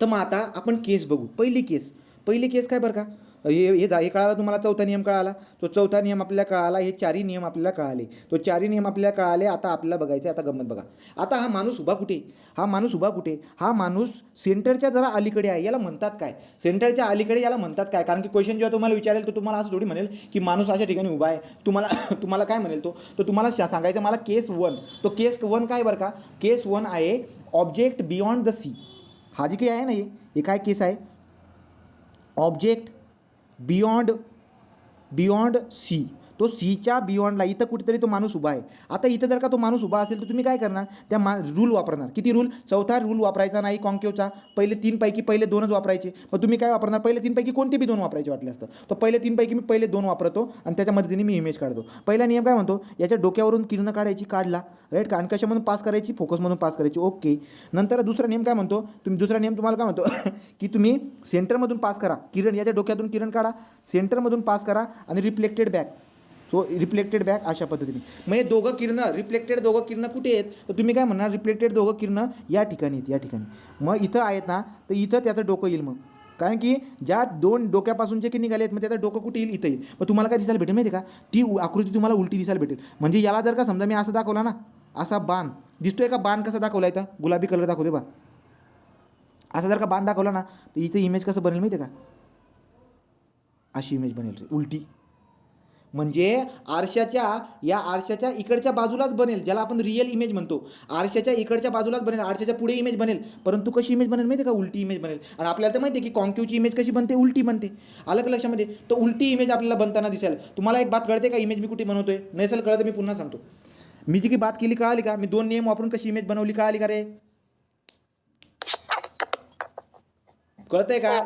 तर मग आता आपण केस बघू. पहिली केस काय बरं का, हे कळाला तुम्हाला, चौथा नियम कळाला. तो चौथा नियम आपल्याला कळाला, हे चारही नियम आपल्याला कळाले. तो चारही नियम आपल्याला कळाले. आता आपल्याला बघायचं आहे, आता गंमत बघा. आता हा माणूस उभा कुठे, हा माणूस सेंटरच्या जरा अलीकडे आहे. याला म्हणतात काय, सेंटरच्या अलीकडे याला म्हणतात काय? कारण की क्वेश्चन जेव्हा तुम्हाला विचारेल तर तुम्हाला असं थोडी म्हणेल की माणूस अशा ठिकाणी उभा आहे. तुम्हाला काय म्हणेल तो तुम्हाला सांगायचं मला केस 1. तो केस 1 काय बरं का, केस 1 आहे ऑब्जेक्ट बियॉन्ड द सी. हा जी काही आहे ना, हे काय केस आहे, ऑब्जेक्ट बियॉन्ड सी. तो सीच्या बियॉन्डला इथं कुठेतरी तो माणूस उभा आहे. आता इथं जर का तो माणूस उभा असेल तर तुम्ही काय करणार, त्या रूल वापरणार. किती रूल, चौथा रूल वापरायचा नाही कॉन्केवचा. पहिले 3 पैकी पहिले 2च वापरायचे. मग तुम्ही काय वापरणार, पहिले 3 पैकी कोणते बी 2 वापरायचे वाटले असतं. तर पहिले 3 पैकी मी पहिले 2 वापरतो आणि त्याच्या मदतीने मी इमेज काढतो. पहिला नियम काय म्हणतो, याच्या डोक्यावरून किरण काढायची, काढला राईट का, आणि कशामधून पास करायची, फोकसमधून पास करायची, ओके. नंतर दुसरा नियम काय म्हणतो, दुसरा नियम तुम्हाला काय म्हणतो की तुम्ही सेंटरमधून पास करा किरण, याच्या डोक्यातून किरण काढा, सेंटरमधून पास करा आणि reflected back. So reflected back अशा पद्धतीने. मग हे दोघं किरणं, रिफ्लेक्टेड दोघं किरणं कुठे आहेत, तर तुम्ही काय म्हणणार, रिफ्लेक्टेड दोघं किरणं या ठिकाणी आहेत, या ठिकाणी. मग इथं आहेत ना, तर इथं त्याचं डोकं येईल. मग कारण की ज्या 2 डोक्यापासून जे की निघाले आहेत, मग त्याचं डोकं कुठे येईल, इथं येईल. मग तुम्हाला काय दिसायला भेटेल माहिती आहे का, ती आकृती तुम्हाला उलटी दिसायला भेटेल. म्हणजे याला जर का समजा मी असं दाखवला ना, असा बाण दिसतोय का, बाण कसा दाखवला इथं, गुलाबी कलर दाखवतोय बा, असा जर का बाण दाखवला ना, तर हिचं इमेज कसं बनेल माहिती आहे का, अशी इमेज बनेल रे, उलटी. म्हणजे आरशाच्या इकडच्या बाजूलाच बनेल, ज्याला आपण रिअल इमेज म्हणतो. आरशाच्या इकडच्या बाजूलाच बनेल, आरशाच्या पुढे इमेज बनेल, परंतु कशी इमेज बनेल माहिती आहे का, उलटी इमेज बनेल. आणि आपल्याला तर माहिती आहे की कॉन्केवची इमेज कशी बनते, उलटी बनते. आलं का लक्षामध्ये, तर उलटी इमेज आपल्याला बनताना दिसेल. तुम्हाला एक बात कळते का, इमेज मी कुठे बनवतोय, नसेल कळतं मी पुन्हा सांगतो. मी जी की बात केली कळाली का, मी 2 नियम वापरून कशी इमेज बनवली कळाली का रे, कळतंय का,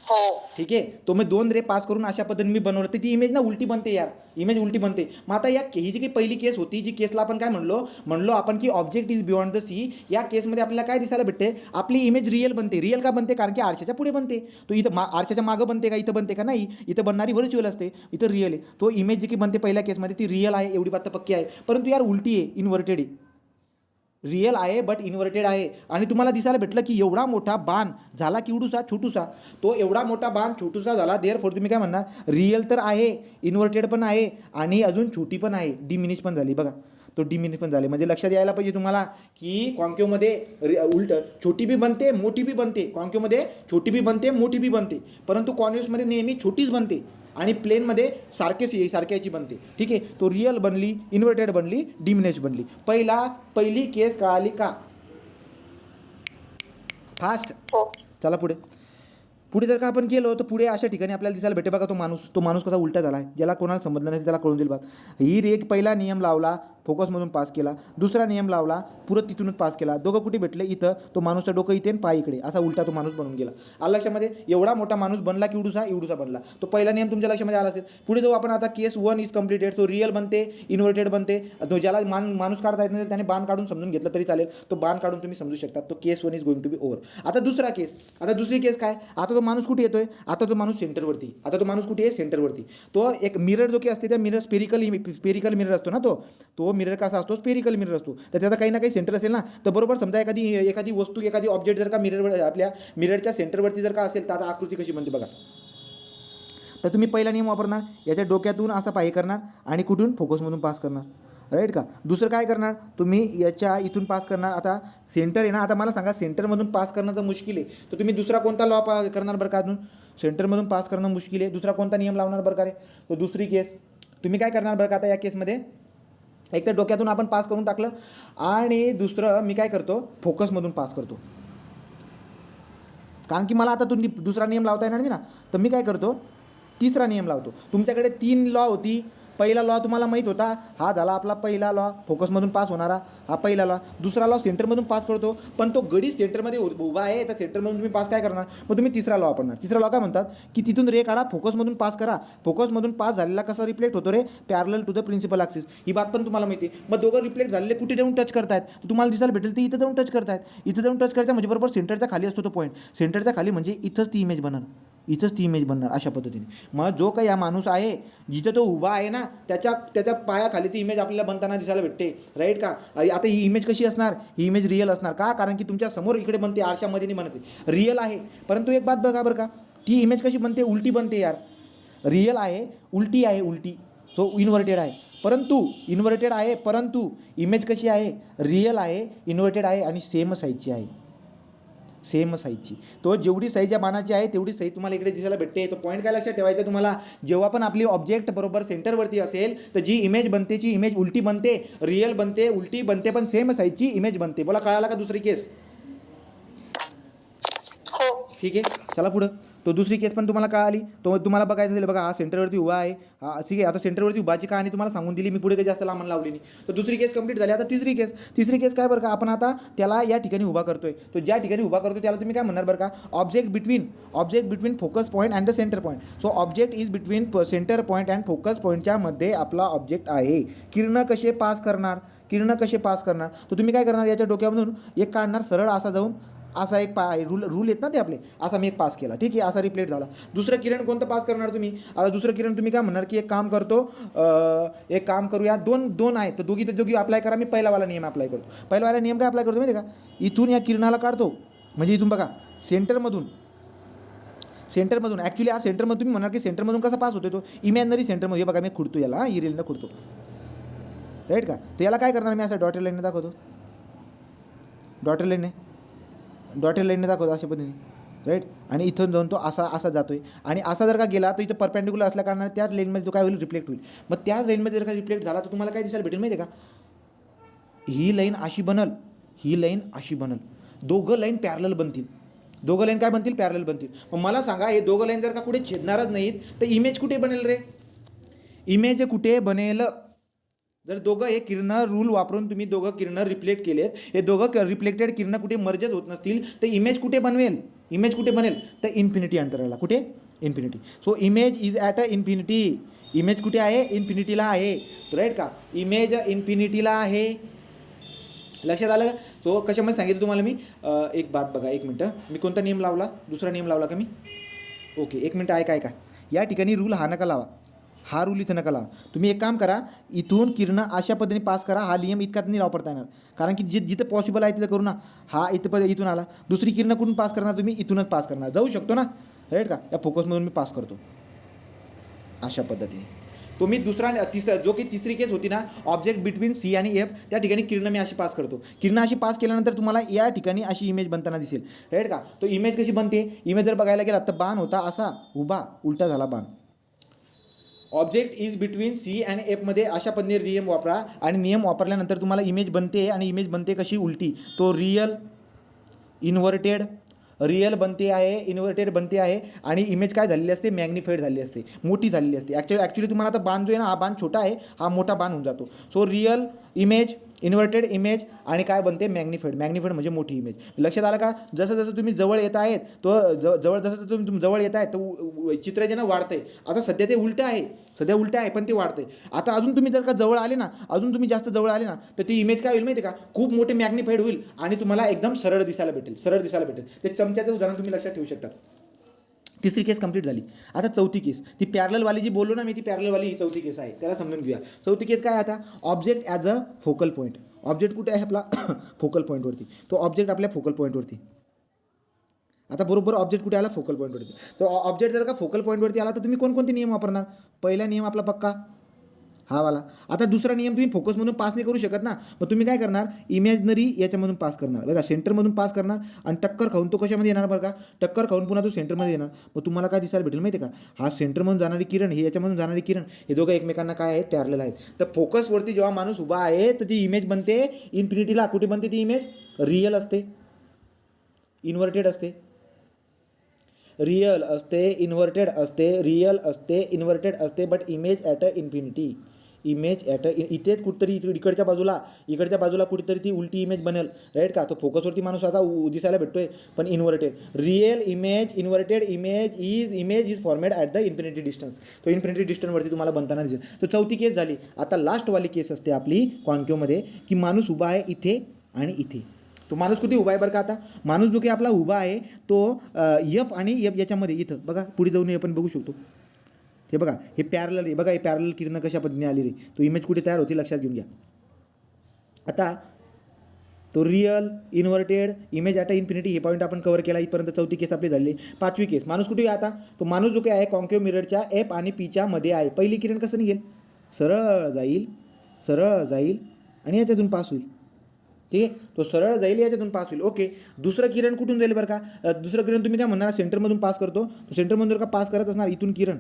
हो. ठीक आहे. तो मी 2 रे पास करून अशा पद्धतीने मी बनवलं, तर ती इमेज ना उलटी बनते यार, इमेज उलटी बनते. मग आता ही जी काही पहिली केस होती, जी केसला आपण काय म्हणलो आपण की object is beyond the C, या केसमध्ये आपल्याला काय दिसायला भेटते, आपली इमेज रिअल बनते. रिअल का बनते, कारण की आरशाच्या पुढे बनते. तो इथं आरशाच्या मागं बनते का, इथं बनते का, नाही, इथं बनणारी व्हर्च्युअल असते, इथं रिअल आहे. तो इमेज जी की बनते पहिल्या केसमध्ये ती रिअल आहे, एवढी बात पक्की आहे. परंतु यार उलटी आहे, इन्व्हर्टेड आहे. रिअल आहे बट इन्व्हर्टेड आहे. आणि तुम्हाला दिसायला भेटलं की एवढा मोठा बाण झाला किवडूसा छोटूसा, तो एवढा मोठा बाण छोटूसा झाला. देअरफॉर तुम्ही काय म्हणणार, रिअल तर आहे, इन्व्हर्टेड पण आहे आणि अजून छोटी पण आहे, डिमिनिश पण झाली. बघा तो डिमिनिश पण झाले. म्हणजे लक्षात यायला पाहिजे तुम्हाला की कॉन्केवमध्ये उलट छोटी बी बनते मोठी बी बनते, कॉन्केवमध्ये छोटी बी बनते मोठी बी बनते, परंतु कॉन्व्हेक्समध्ये नेहमी छोटीच बनते आणि प्लेनमध्ये सारख्याची बनते. ठीक आहे. तो रिअल बनली, इन्व्हर्टेड बनली, डिमिनिश बनली. पहिली केस कळाली का, फास्ट. चला पुढे जर का आपण गेलो तर पुढे अशा ठिकाणी आपल्याला दिसायला भेटे. बघा तो माणूस कसा उलटा झाला आहे, ज्याला कोणाला समजलं नाही त्याला कळून देईल. बघा ही एक पहिला नियम लावला, फोकसमधून पास केला. दुसरा नियम लावला, पुरत तिथूनच पास केला. दोघं कुठे भेटले, इथं. तो माणूसचं डोकं इथे आणि पाय इकडे, असा उलटा तो माणूस बनून गेला. आला लक्षामध्ये, एवढा मोठा माणूस बनला की इवडूसा बनला. तो पहिला नियम तुमच्या लक्षामध्ये आला असेल. पुढे जाऊ आपण आता, केस 1 इज कम्प्लिटेड. तो रिअल बनते, इन्व्हर्टेड बनते. तो ज्याला माणूस काढता येत नसेल त्याने बाण काढून समजून घेतलं तरी चालेल. तो बाण काढून तुम्ही समजू शकता. तो case 1 is going to be over. आता दुसरी केस काय, आता तो माणूस कुठे येतोय, आता तो माणूस सेंटरवरती. आता तो माणूस कुठे आहे, सेंटरवरती. तो एक मिरर जो की असते, त्या मिरर स्पेरिकल मिरर असतो ना, तो मिरर कसा असतो, स्पेरिकल मिरर असतो. तर त्याचा काही ना काही सेंटर असेल ना. तर बरोबर समजा एखादी वस्तू, एखादी ऑब्जेक्ट जर का आपल्या मिररच्या सेंटरवरती जर का असेल तर आता आकृती कशी बनते बघा. तर तुम्ही पहिला नियम वापरणार, याच्या डोक्यातून असा पाय करणार आणि कुठून, फोकसमधून पास करणार, राईट का. दुसरं काय करणार, तुम्ही याच्या इथून पास करणार. आता सेंटर आहे ना, आता मला सांगा सेंटरमधून पास करणं तर मुश्किल आहे, तर तुम्ही दुसरा कोणता लॉ करणार बरं का. अजून सेंटरमधून पास करणं मुश्किल आहे, दुसरा कोणता नियम लावणार बरं का रे. तर दुसरी केस तुम्ही काय करणार बरं का. आता या केसमध्ये एक तर डोक्यातून आपण पास करून टाकलं आणि दुसरं मी काय करतो, फोकसमधून पास करतो. कारण की मला आता दुसरा नियम लावता येणार नाही ना, तर मी काय करतो, तिसरा नियम लावतो. तुमच्याकडे 3 लॉ होती. पहिला लॉ तुम्हाला माहीत होता, हा झाला आपला पहिला लॉ, फोकसमधून पास होणारा, हा पहिला लॉ. दुसरा लॉ सेंटरमधून पास करतो, पण तो गडी सेंटरमध्ये उभा आहे, तर सेंटरमधून तुम्ही पास काय करणार. मग तुम्ही तिसरा लॉ वापरणार. तिसरा लॉ काय म्हणतात की तिथून रे काढा, फोकसमधून पास करा. फोकसमधून पास झालेला कसा रिफ्लेक्ट होतो ray, parallel to the principal axis. ही बात पण तुम्हाला माहिती आहे. मग दोघं रिफ्लेक्ट झालेले कुठे जाऊन टच करतायत, तुम्हाला दिसायला भेटेल ते इथं जाऊन टच करतायत. इथं जाऊन टच करताय म्हणजे बरोबर सेंटरच्या खाली असतो तो पॉईंट. सेंटरच्या खाली म्हणजे इथंच ती इमेज बनणार. इथंच ती इमेज बनणार अशा पद्धतीने. मग जो काही हा माणूस आहे जिथं तो उभा आहे ना त्याच्या पायाखाली ती इमेज आपल्याला बनताना दिसायला भेटते, राईट का. आता ही इमेज कशी असणार, ही इमेज रिअल असणार का, कारण की तुमच्या समोर इकडे बनते, आरशामध्ये नाही बनते, रिअल आहे. परंतु एक बात बघा बरं का, ती इमेज कशी बनते, उलटी बनते यार. रिअल आहे उलटी आहे, उलटी, सो इन्व्हर्टेड आहे. परंतु इन्व्हर्टेड आहे, परंतु इमेज कशी आहे, रिअल आहे, इन्व्हर्टेड आहे आणि सेम साईजची आहे, सेम साईजची. तो जेवढी साईज या बाणाची आहे तेवढी साईज तुम्हाला इकडे दिसायला भेटते. तो पॉईंट काय लक्षात ठेवायचा तुम्हाला, जेव्हा पण आपली ऑब्जेक्ट बरोबर सेंटरवरती असेल तर जी इमेज बनते, ची इमेज उलटी बनते, रिअल बनते, उलटी बनते, पण सेम साईजची इमेज बनते. बोला कळाला का दुसरी केस. ठीक आहे, चला पुढं. तो दुसरी केस पण तुम्हाला कळाली. तो तुम्हाला बघायचं असेल बघा, हा सेंटरवरती उभा आहे, हा ठीक आहे. आता सेंटरवरती उभाची कहाणी तुम्हाला सांगून दिली मी, पुढे काही जास्त लांब लावली नाही. तर दुसरी केस कंप्लीट झाली. आता तिसरी केस काय बरं का, आपण आता त्याला या ठिकाणी उभा करतोय. तो ज्या ठिकाणी उभा करतोय त्याला तुम्ही काय म्हणणार बरं का, object between focus point and the centre point. So object is between centre point and focus पॉईंटच्या मध्ये आपला ऑब्जेक्ट आहे. किरण कसे पास करणार, तर तुम्ही काय करणार, याच्या डोक्यामधून एक काढणार, सरळ असा जाऊन असा एक रूल येत ना ते आपले, असा मी एक पास केला, ठीक आहे, असा रिप्लेट झाला. दुसरं किरण कोणतं पास करणार तुम्ही, आता दुसरं किरण तुम्ही काय म्हणणार की एक काम करूया, दोन आहेत तर दोघी अप्लाय करा. मी पहिलावाला नियम अप्लाय करतो. पहिलावाला नियम काय अप्लाय करतो माहिती आहे का, इथून या किरणाला काढतो, म्हणजे इथून बघा सेंटरमधून ॲक्च्युली हा सेंटरमधून तुम्ही म्हणणार की सेंटरमधून कसा पास होतो, तो इमॅजिनरी सेंटरमध्ये बघा मी खुडतो याला, ही रेलनं खुडतो, राईट का. तर याला काय करणार मी, असं डॉटेड लाईनने दाखवतो, डॉटेड लाईनने दाखवतो अशा पद्धतीने, राईट. आणि इथून जाऊन तो असा जातो आहे, आणि असा जर का गेला तर इथं परपेंडिक्युलर असल्या कारणाने त्याच लेनमध्ये तो काय होईल, रिफ्लेक्ट होईल. मग त्याच लाईनमध्ये जर का रिफ्लेक्ट झाला तर तुम्हाला काय दिसायला भेटेल माहिती आहे का, ही लाईन अशी बनल, दोघं लाईन पॅरलल बनतील, पॅरलल बनतील. मग मला सांगा, हे दोघं लाईन जर का कुठे छेदणारच नाहीत तर इमेज कुठे बनेल रे, जर दोघं हे किरण रूल वापरून तुम्ही दोघं किरण रिफ्लेक्ट केलेत, हे दोघं रिफ्लेक्टेड किरण कुठे मर्जच होत नसतील तर इमेज कुठे बनेल, तर इन्फिनिटी अंतराला, कुठे, infinity. So image is at a infinity, image कुठे आहे, इन्फिनिटीला आहे, राईट का, इमेज इन्फिनिटीला आहे. लक्षात आलं का. सो कशामध्ये सांगितलं तुम्हाला मी, एक बात बघा, एक मिनटं, मी कोणता नियम लावला, दुसरा नियम लावला का मी, ओके, एक मिनटं ऐका. या ठिकाणी रूल हा नका लावा, हा रूल इथं नका लावा. तुम्ही एक काम करा, इथून किरण अशा पद्धतीने पास करा, हा नियम इतकाच नाही वापरता येणार, कारण की जिथं पॉसिबल आहे तिथं करू ना. हा इथून आला, दुसरी किरण कुठून पास करणार तुम्ही, इथूनच पास करणार, जाऊ शकतो ना, राईट का. या फोकसमधून मी पास करतो अशा पद्धतीने. तो मी जो की तिसरी केस होती ना, ऑब्जेक्ट बिटवीन सी आणि एफ, त्या ठिकाणी किरण मी अशी पास करतो. किरण अशी पास केल्यानंतर तुम्हाला या ठिकाणी अशी इमेज बनताना दिसेल, राईट का. तो इमेज कशी बनते, इमेज जर बघायला गेला तर बाण होता असा उभा, उलटा झाला बाण. ऑब्जेक्ट इज बिटवीन सी आणि एफमध्ये अशा पद्धतीने नियम वापरा, आणि नियम वापरल्यानंतर तुम्हाला इमेज बनते, आणि इमेज बनते कशी, उलटी. तो रिअल बनते आहे, इन्व्हर्टेड बनते आहे, आणि इमेज काय झालेली असते, मॅग्निफाईड झालेली असते, मोठी झालेली असते. ॲक्च्युली तुम्हाला आता बाण जो आहे ना, हा बाण छोटा आहे, हा मोठा बाण होऊन जातो. So real image, inverted image, आणि काय बनते, मॅग्निफाईड म्हणजे मोठी इमेज. लक्षात आलं का. जसं तुम्ही जवळ येत आहेत, तो जसं तुम्ही जवळ येत आहेत तर चित्र जे ना वाढतंय. आता सध्या ते उलटं आहे, पण ते वाढतंय. आता अजून तुम्ही जर का जवळ आले ना, जास्त जवळ आले ना, तर ती इमेज काय होईल माहिती आहे का, खूप मोठे मॅग्निफाईड होईल, आणि तुम्हाला एकदम सरळ दिसायला भेटेल. ते चमच्याचं उदाहरण तुम्ही लक्षात ठेवू शकता. तिसरी केस कंप्लीट झाली. आता चौथी केस, ती पॅरललवाली जी बोललो ना मी, ती पॅरललवाली ही चौथी केस आहे, त्याला समजून घेऊया. चौथी केस काय, आता object as a focal point. Object कुठे आहे आपला, फोकल पॉईंटवरती. तो ऑब्जेक्ट आपल्या फोकल पॉईंटवरती. आता बरोबर ऑब्जेक्ट कुठे आला, फोकल पॉईंटवरती. तो ऑब्जेक्ट जर का फोकल पॉईंटवरती आला तर तुम्ही कोणकोणते नियम वापरणार. पहिला नियम आपला पक्का हा वाला. आता दुसरा नियम तुम्ही फोकसमधून पास नाही करू शकत ना, मग तुम्ही काय करणार, इमॅजिनरी याच्यामधून पास करणार, बघा सेंटरमधून पास करणार, आणि टक्कर खाऊन तो कशामध्ये येणार बघा, टक्कर खाऊन पुन्हा तो सेंटरमध्ये येणार. मग तुम्हाला काय दिसायला भेटेल माहिती आहे का, हा सेंटरमधून जाणारी किरण, हे याच्यामधून जाणारी किरण, हे दोघं एकमेकांना काय आहेत, पॅरलल आहेत. तर फोकसवरती जेव्हा माणूस उभा आहे तर ती इमेज बनते इन्फिनिटीला. कुठे बनते ती इमेज, रिअल असते, इन्व्हर्टेड असते, इन्व्हर्टेड असते, but image at a infinity. इथेच कुठेतरी इकडच्या बाजूला कुठेतरी ती उलटी इमेज बनेल, राईट का. तो फोकसवरती माणूस असा दिसायला भेटतोय, पण inverted. Real image, inverted image is formed at the infinity distance. तो इन्फिनिटी डिस्टन्सवरती तुम्हाला बनताना दिसेल. तो चौथी केस झाली. आता लास्टवाली केस असते आपली कॉन्केवमध्ये, की माणूस उभा आहे इथे आणि इथे. तो माणूस कुठे उभा आहे बरं का? आता माणूस जो काही आपला उभा आहे तो एफ आणि एफ याच्यामध्ये इथं बघा, पुढे जाऊन आपण बघू शकतो. हे बघा, हे पॅरलल आहे बघा, हे पॅरलल किरण कशा पद्धतीने आली रे, तो इमेज कुठे तयार होती लक्षात घेऊन घ्या. आता तो real inverted image at infinity हे पॉईंट आपण कव्हर केला. इथपर्यंत 4थी केस आपली झाली. 5वी केस, माणूस कुठे आहे आता? तो माणूस जो काही आहे कॉन्केव्ह मिररच्या एफ आणि पीच्या मध्ये आहे. पहिली किरण कसं निघेल? सरळ जाईल आणि याच्यातून पास होईल. ठीक आहे, तो सरळ जाईल याच्यातून पास होईल. ओके, दुसरं किरण कुठून जाईल बरं का? दुसरं किरण तुम्ही काय म्हणणार? सेंटरमधून पास करतो. तो सेंटरमधून जर का पास करत असणार इथून किरण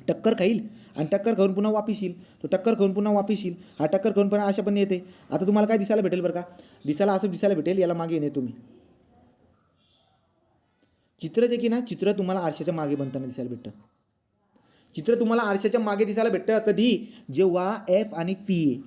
टक्कर खाईल आणि टक्कर खाऊन पुन्हा वापिस येईल. तो टक्कर खाऊन पुन्हा वापिस येईल. हा टक्कर खाऊन पुन्हा अशा पण येते. आता तुम्हाला काय दिसायला भेटेल बरं का? असं दिसायला भेटेल. याला मागे येणे तुम्ही चित्र जे की ना, चित्र तुम्हाला आरशाच्या मागे बनताना दिसायला भेटतं. चित्र तुम्हाला आरशाच्या मागे दिसायला भेटतं कधी? जेव्हा एफ आणि पी